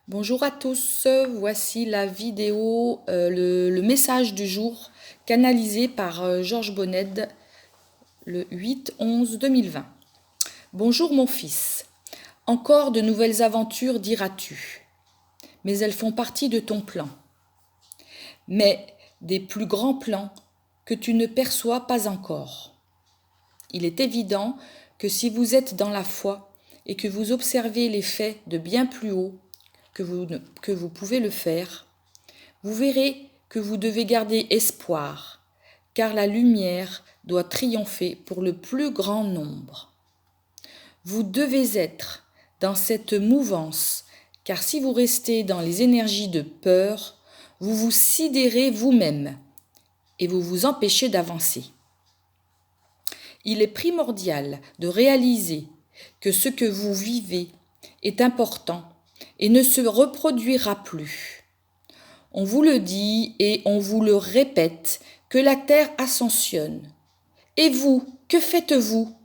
Bonjour à tous, voici la vidéo, le message du jour canalisé par Georges Bonned le 8-11-2020. Bonjour mon fils, encore de nouvelles aventures diras-tu, mais elles font partie de ton plan. Mais des plus grands plans que tu ne perçois pas encore. Il est évident que si vous êtes dans la foi et que vous observez les faits de bien plus haut, que vous pouvez le faire, vous verrez que vous devez garder espoir, car la lumière doit triompher pour le plus grand nombre. Vous devez être dans cette mouvance, car si vous restez dans les énergies de peur, vous vous sidérez vous-même et vous vous empêchez d'avancer. Il est primordial de réaliser que ce que vous vivez est important et ne se reproduira plus. On vous le dit et on vous le répète que la Terre ascensionne. Et vous, que faites-vous ?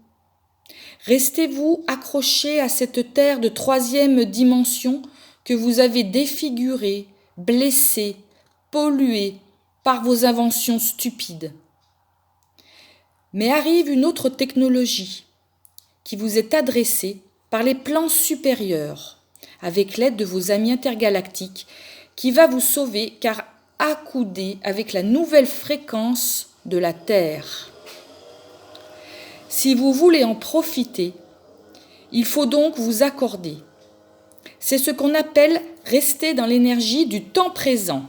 Restez-vous accroché à cette Terre de troisième dimension que vous avez défigurée, blessée, polluée par vos inventions stupides ? Mais arrive une autre technologie qui vous est adressée par les plans supérieurs, avec l'aide de vos amis intergalactiques, qui va vous sauver car accoudé avec la nouvelle fréquence de la Terre. Si vous voulez en profiter, il faut donc vous accorder. C'est ce qu'on appelle rester dans l'énergie du temps présent.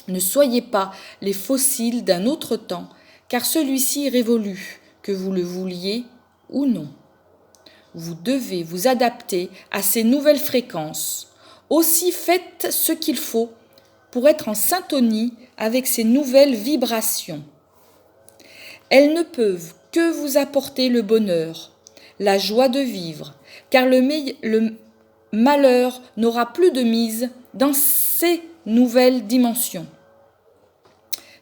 Ne soyez pas les fossiles d'un autre temps, car celui-ci est révolu, que vous le vouliez ou non. Vous devez vous adapter à ces nouvelles fréquences. Aussi faites ce qu'il faut pour être en syntonie avec ces nouvelles vibrations. Elles ne peuvent que vous apporter le bonheur, la joie de vivre, car le malheur n'aura plus de mise dans ces nouvelles dimensions.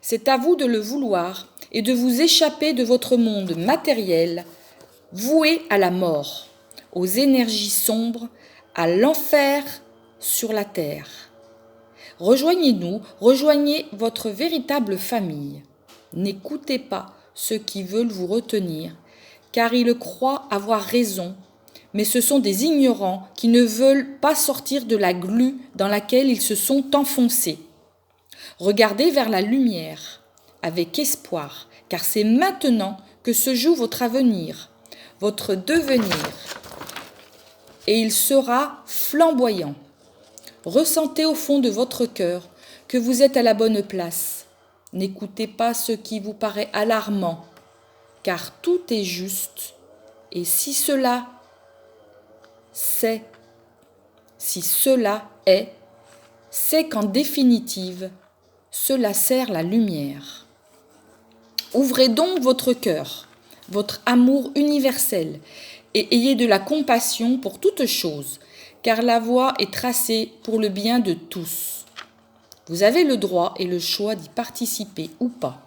C'est à vous de le vouloir et de vous échapper de votre monde matériel, voué à la mort, aux énergies sombres, à l'enfer sur la terre. Rejoignez-nous, rejoignez votre véritable famille. N'écoutez pas ceux qui veulent vous retenir, car ils croient avoir raison, mais ce sont des ignorants qui ne veulent pas sortir de la glu dans laquelle ils se sont enfoncés. Regardez vers la lumière, avec espoir, car c'est maintenant que se joue votre avenir, votre devenir, et il sera flamboyant. Ressentez au fond de votre cœur que vous êtes à la bonne place. N'écoutez pas ce qui vous paraît alarmant, car tout est juste, et si cela est, c'est qu'en définitive, cela sert la lumière. Ouvrez donc votre cœur, votre amour universel, et ayez de la compassion pour toute chose, car la voie est tracée pour le bien de tous. Vous avez le droit et le choix d'y participer ou pas.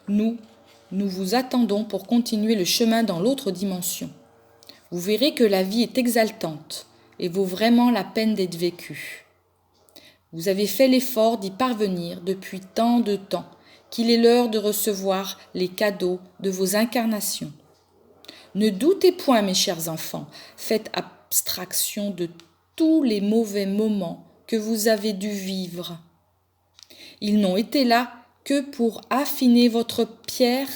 Nous vous attendons pour continuer le chemin dans l'autre dimension. Vous verrez que la vie est exaltante et vaut vraiment la peine d'être vécue. Vous avez fait l'effort d'y parvenir depuis tant de temps qu'il est l'heure de recevoir les cadeaux de vos incarnations. Ne doutez point, mes chers enfants, faites abstraction de tous les mauvais moments que vous avez dû vivre. Ils n'ont été là que pour affiner votre pierre,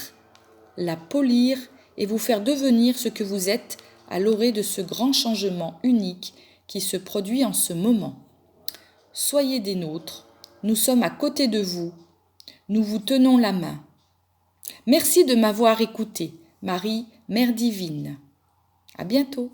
la polir et vous faire devenir ce que vous êtes à l'orée de ce grand changement unique qui se produit en ce moment. Soyez des nôtres, nous sommes à côté de vous, nous vous tenons la main. Merci de m'avoir écouté, Marie, Mère divine. À bientôt.